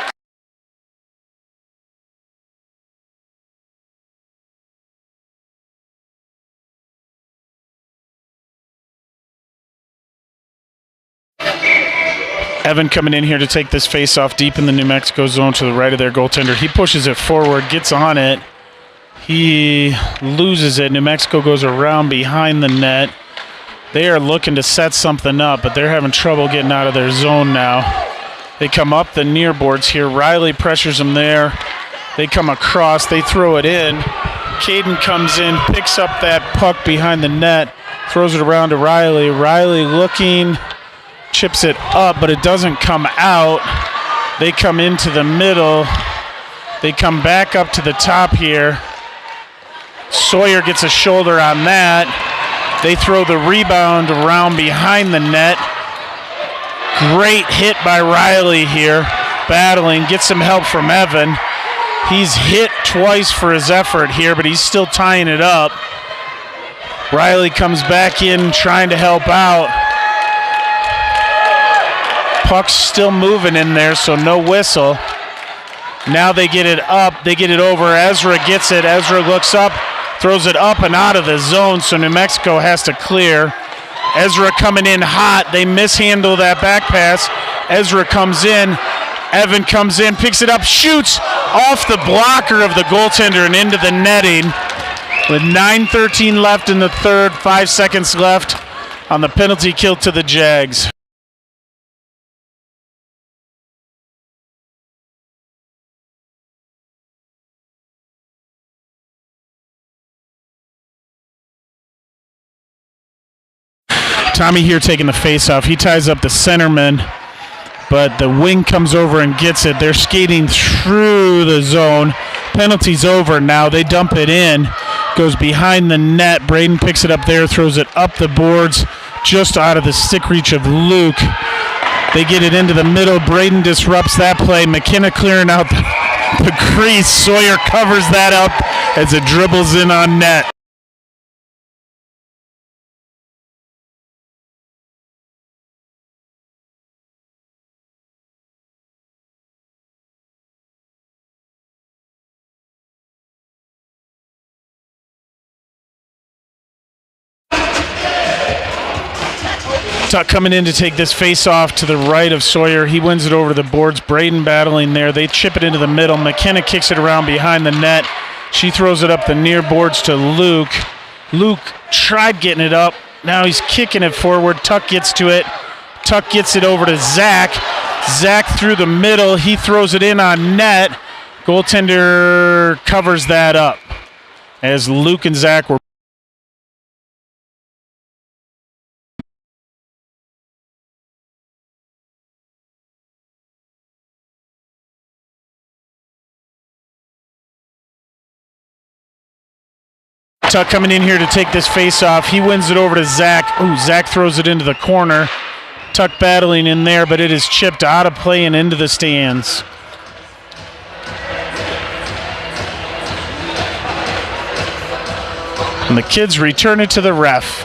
Speaker 1: Evan coming in here to take this face-off deep in the New Mexico zone to the right of their goaltender. He pushes it forward, gets on it. He loses it. New Mexico goes around behind the net. They are looking to set something up, but they're having trouble getting out of their zone now. They come up the near boards here. Riley pressures them there. They come across. They throw it in. Caden comes in, picks up that puck behind the net, throws it around to Riley. Riley looking, chips it up, but it doesn't come out. They come into the middle. They come back up to the top here. Sawyer gets a shoulder on that. They throw the rebound around behind the net. Great hit by Riley here. Battling, gets some help from Evan. He's hit twice for his effort here, but he's still tying it up. Riley comes back in trying to help out. Puck's still moving in there, so no whistle. Now they get it up. They get it over. Ezra gets it. Ezra looks up, throws it up and out of the zone, so New Mexico has to clear. Ezra coming in hot. They mishandle that back pass. Ezra comes in. Evan comes in, picks it up, shoots off the blocker of the goaltender and into the netting. With 9:13 left in the third, 5 seconds left on the penalty kill to the Jags. Tommy here taking the face-off. He ties up the centerman, but the wing comes over and gets it. They're skating through the zone. Penalty's over now. They dump it in. Goes behind the net. Braden picks it up there, throws it up the boards, just out of the stick reach of Luke. They get it into the middle. Braden disrupts that play. McKenna clearing out the crease. Sawyer covers that up as it dribbles in on net. Tuck coming in to take this face-off to the right of Sawyer. He wins it over to the boards. Braden battling there. They chip it into the middle. McKenna kicks it around behind the net. She throws it up the near boards to Luke. Luke tried getting it up. Now he's kicking it forward. Tuck gets to it. Tuck gets it over to Zach. Zach through the middle. He throws it in on net. Goaltender covers that up as Luke and Zach were. Tuck coming in here to take this face off. He wins it over to Zach. Ooh, Zach throws it into the corner. Tuck battling in there, but it is chipped out of play and into the stands. And the kids return it to the ref.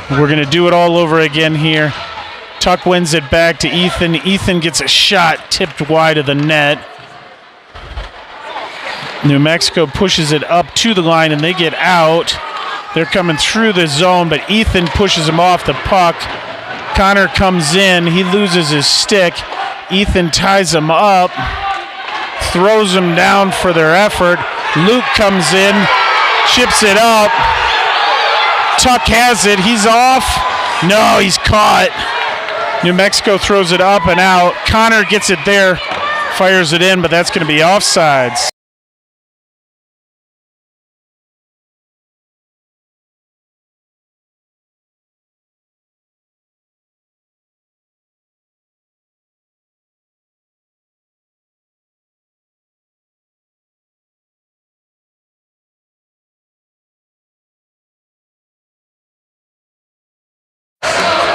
Speaker 1: We're going to do it all over again here. Tuck wins it back to Ethan. Ethan gets a shot tipped wide of the net. New Mexico pushes it up to the line and they get out. They're coming through the zone, but Ethan pushes him off the puck. Connor comes in. He loses his stick. Ethan ties him up, throws him down for their effort. Luke comes in, chips it up. Tuck has it. He's off. No, he's caught. New Mexico throws it up and out. Connor gets it there, fires it in, but that's going to be offsides.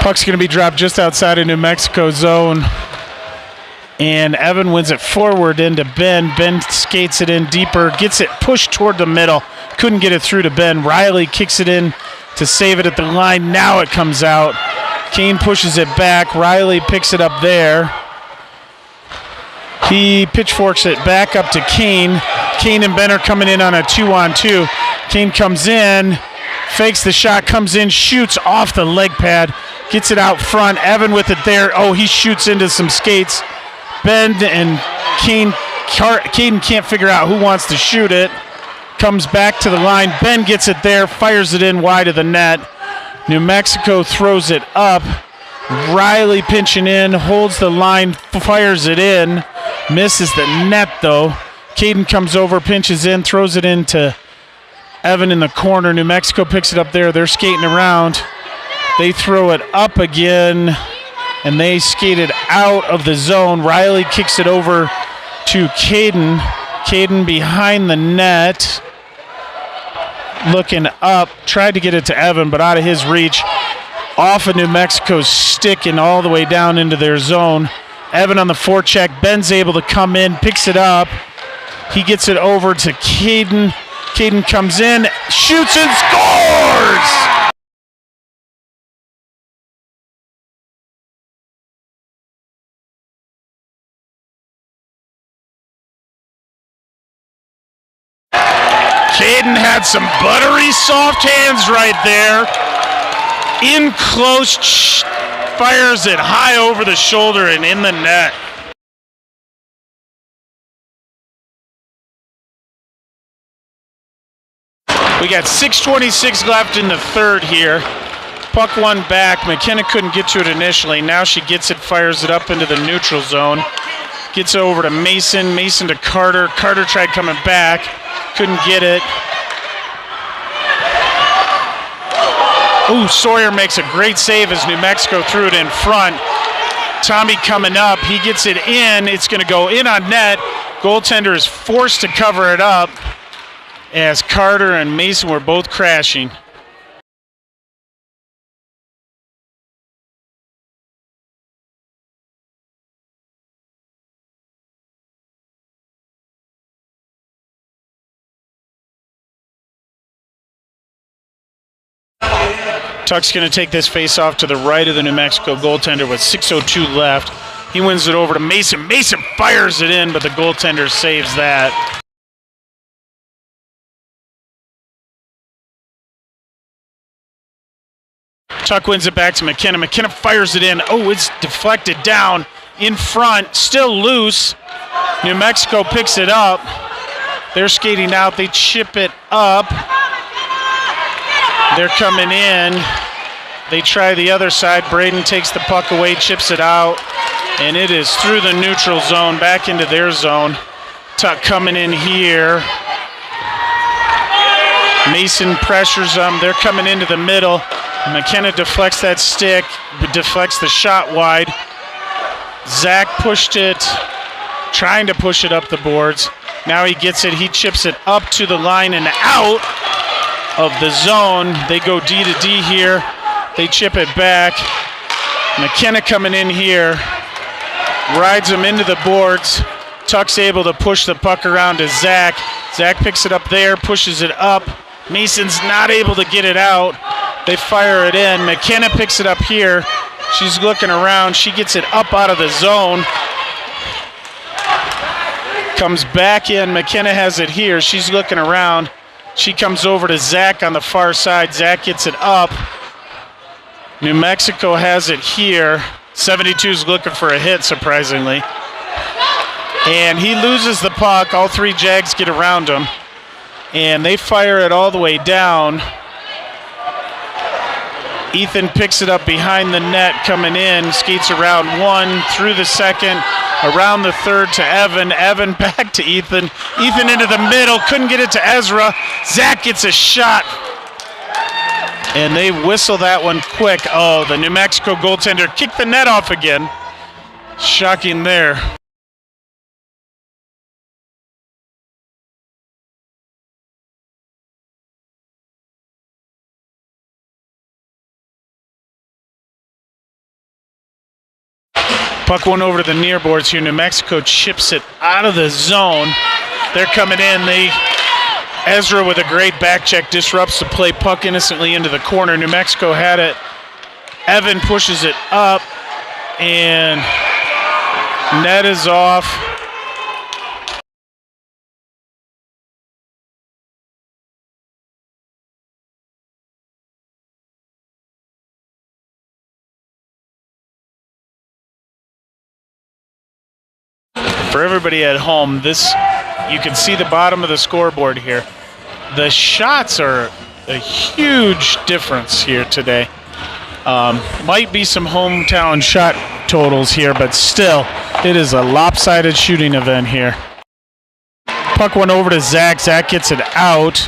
Speaker 1: Puck's going to be dropped just outside of New Mexico zone. And Evan wins it forward into Ben. Ben skates it in deeper, gets it pushed toward the middle. Couldn't get it through to Ben. Riley kicks it in to save it at the line. Now it comes out. Kane pushes it back. Riley picks it up there. He pitchforks it back up to Kane. Kane and Ben are coming in on a 2-on-2. Kane comes in, fakes the shot, comes in, shoots off the leg pad. Gets it out front. Evan with it there. Oh, he shoots into some skates. Ben and Caden can't figure out who wants to shoot it. Comes back to the line. Ben gets it there, fires it in wide of the net. New Mexico throws it up. Riley pinching in, holds the line, fires it in. Misses the net, though. Caden comes over, pinches in, throws it into Evan in the corner. New Mexico picks it up there. They're skating around. They throw it up again, and they skate it out of the zone. Riley kicks it over to Caden. Caden behind the net, looking up. Tried to get it to Evan, but out of his reach. Off of New Mexico's stick and all the way down into their zone. Evan on the forecheck. Ben's able to come in, picks it up. He gets it over to Caden. Caden comes in, shoots and scores! Caden had some buttery soft hands right there. In close, fires it high over the shoulder and in the net. We got 6:26 left in the third here. Puck one back. McKenna couldn't get to it initially. Now she gets it, fires it up into the neutral zone. Gets it over to Mason. Mason to Carter. Carter tried coming back. Couldn't get it. Ooh, Sawyer makes a great save as New Mexico threw it in front. Tommy coming up. He gets it in. It's going to go in on net. Goaltender is forced to cover it up as Carter and Mason were both crashing. Tuck's going to take this face off to the right of the New Mexico goaltender with 6:02 left. He wins it over to Mason. Mason fires it in, but the goaltender saves that. Tuck wins it back to McKenna. McKenna fires it in. Oh, it's deflected down in front, still loose. New Mexico picks it up. They're skating out. They chip it up. They're coming in. They try the other side. Braden takes the puck away, chips it out, and it is through the neutral zone, back into their zone. Tuck coming in here. Mason pressures them. They're coming into the middle. McKenna deflects that stick, deflects the shot wide. Zach pushed it, trying to push it up the boards. Now he gets it. He chips it up to the line and out of the zone. They go D to D here. They chip it back. McKenna coming in here, rides him into the boards. Tuck's able to push the puck around to Zach. Zach picks it up there, pushes it up. Mason's not able to get it out. They fire it in. McKenna picks it up here. She's looking around. She gets it up out of the zone. Comes back in. McKenna has it here. She's looking around. She comes over to Zach on the far side. Zach gets it up. New Mexico has it here. 72's looking for a hit, surprisingly. And he loses the puck. All three Jags get around him. And they fire it all the way down. Ethan picks it up behind the net, coming in, skates around one, through the second, around the third to Evan. Evan back to Ethan. Ethan into the middle, couldn't get it to Ezra. Zach gets a shot. And they whistle that one quick. Oh, the New Mexico goaltender kicked the net off again. Shocking there. Puck went over to the near boards here. New Mexico chips it out of the zone. They're coming in. Ezra with a great back check disrupts the play. Puck innocently into the corner. New Mexico had it. Evan pushes it up, and net is off. For everybody at home, you can see the bottom of the scoreboard here. The shots are a huge difference here today. Might be some hometown shot totals here, but still, it is a lopsided shooting event here. Puck went over to Zach. Zach gets it out.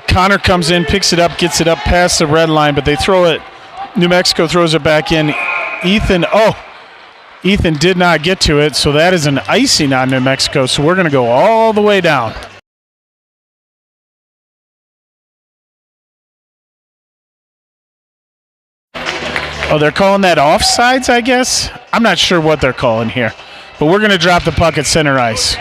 Speaker 1: Connor comes in, picks it up, gets it up past the red line, but they throw it. New Mexico throws it back in. Ethan did not get to it, so that is an icing on New Mexico, so we're going to go all the way down. Oh, they're calling that offsides, I guess? I'm not sure what they're calling here, but we're going to drop the puck at center ice.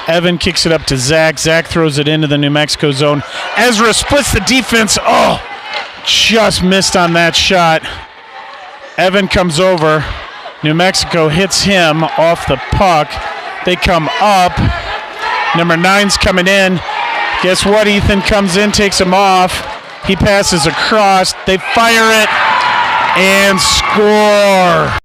Speaker 1: Evan kicks it up to Zach. Zach throws it into the New Mexico zone. Ezra splits the defense. Oh, just missed on that shot. Evan comes over. New Mexico hits him off the puck. They come up. Number 9's coming in. Guess what? Ethan comes in, takes him off. He passes across. They fire it and score.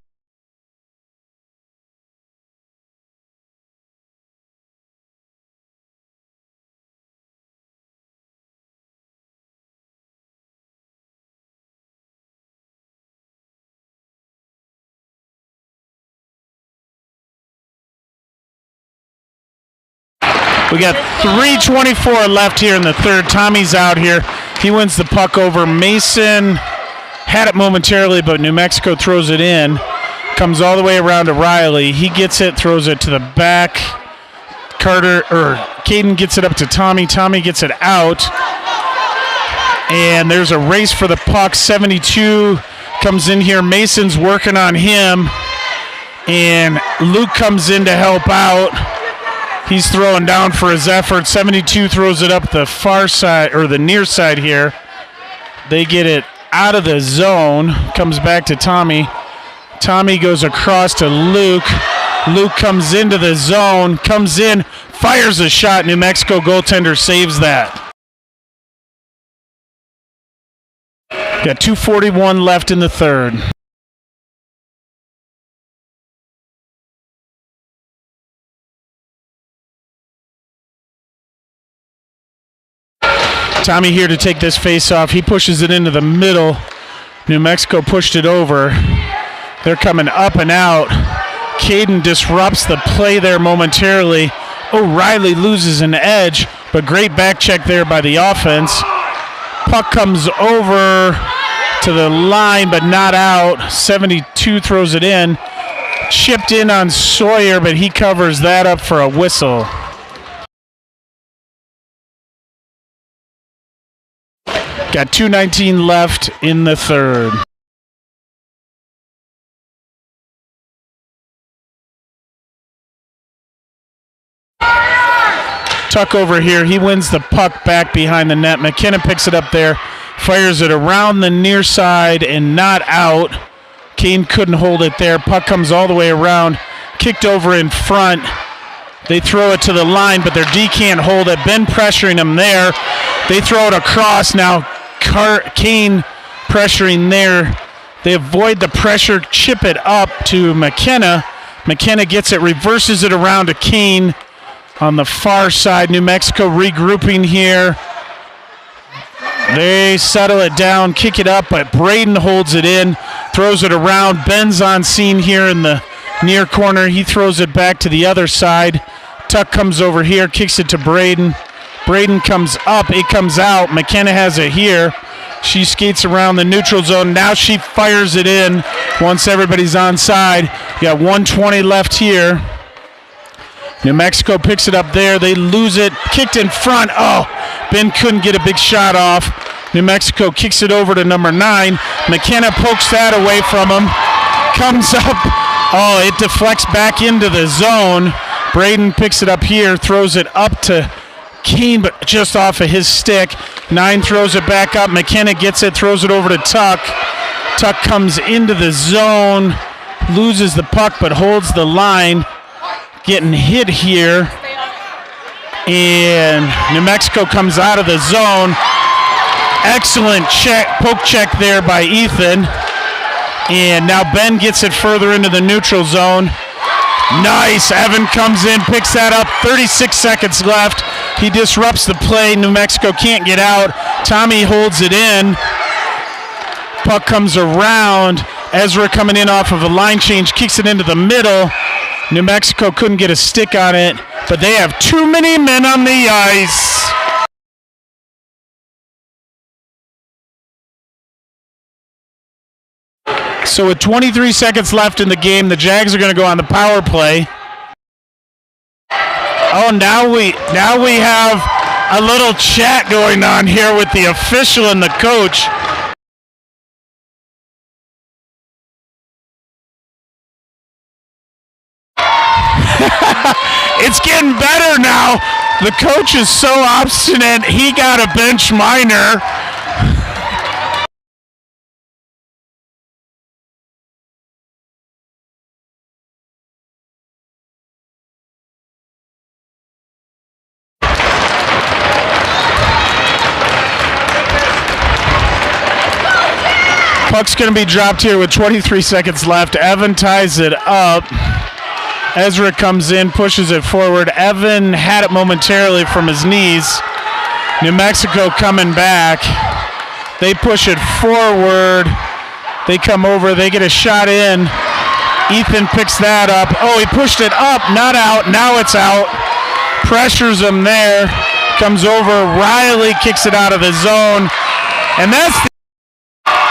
Speaker 1: We got 3:24 left here in the third. Tommy's out here. He wins the puck over. Mason had it momentarily, but New Mexico throws it in. Comes all the way around to Riley. He gets it, throws it to the back. Caden gets it up to Tommy. Tommy gets it out. And there's a race for the puck. 72 comes in here. Mason's working on him. And Luke comes in to help out. He's throwing down for his effort. 72 throws it up the far side, or the near side here. They get it out of the zone. Comes back to Tommy. Tommy goes across to Luke. Luke comes into the zone, comes in, fires a shot. New Mexico goaltender saves that. Got 2:41 left in the third. Tommy here to take this face off. He pushes it into the middle. New Mexico pushed it over. They're coming up and out. Caden disrupts the play there momentarily. O'Reilly loses an edge, but great back check there by the offense. Puck comes over to the line, but not out. 72 throws it in. Chipped in on Sawyer, but he covers that up for a whistle. Got 2:19 left in the third. Tuck over here. He wins the puck back behind the net. McKenna picks it up there, fires it around the near side and not out. Kane couldn't hold it there. Puck comes all the way around, kicked over in front. They throw it to the line, but their D can't hold it. Ben pressuring them there. They throw it across now. Kane pressuring there. They avoid the pressure, chip it up to McKenna. McKenna gets it, reverses it around to Kane on the far side. New Mexico regrouping here. They settle it down, kick it up, but Braden holds it in, throws it around. Ben's on scene here in the near corner. He throws it back to the other side. Tuck comes over here, kicks it to Braden. Braden comes up, it comes out. McKenna has it here. She skates around the neutral zone. Now she fires it in once everybody's on side. You got 1:20 left here. New Mexico picks it up there. They lose it. Kicked in front. Oh, Ben couldn't get a big shot off. New Mexico kicks it over to number 9. McKenna pokes that away from him. Comes up. Oh, it deflects back into the zone. Braden picks it up here, throws it up to Keen, but just off of his stick. 9 throws it back up. McKenna gets it, throws it over to Tuck. Tuck comes into the zone, loses the puck, but holds the line. Getting hit here. And New Mexico comes out of the zone. Excellent poke check there by Ethan. And now Ben gets it further into the neutral zone. Nice. Evan comes in, picks that up. 36 seconds left. He disrupts the play. New Mexico can't get out. Tommy holds it in. Puck comes around. Ezra coming in off of a line change, kicks it into the middle. New Mexico couldn't get a stick on it, but they have too many men on the ice. So with 23 seconds left in the game, the Jags are going to go on the power play. Oh, now we have a little chat going on here with the official and the coach. It's getting better now. The coach is so obstinate, he got a bench minor. Puck's going to be dropped here with 23 seconds left. Evan ties it up. Ezra comes in, pushes it forward. Evan had it momentarily from his knees. New Mexico coming back. They push it forward. They come over. They get a shot in. Ethan picks that up. Oh, he pushed it up, not out. Now it's out. Pressures him there. Comes over. Riley kicks it out of the zone. And that's the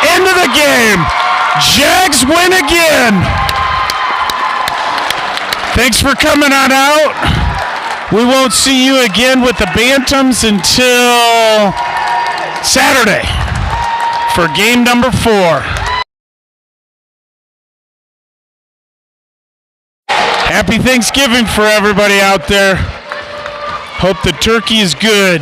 Speaker 1: end of the game. Jags win again. Thanks for coming on out. We won't see you again with the Bantams until Saturday for game number 4. Happy Thanksgiving for everybody out there. Hope the turkey is good.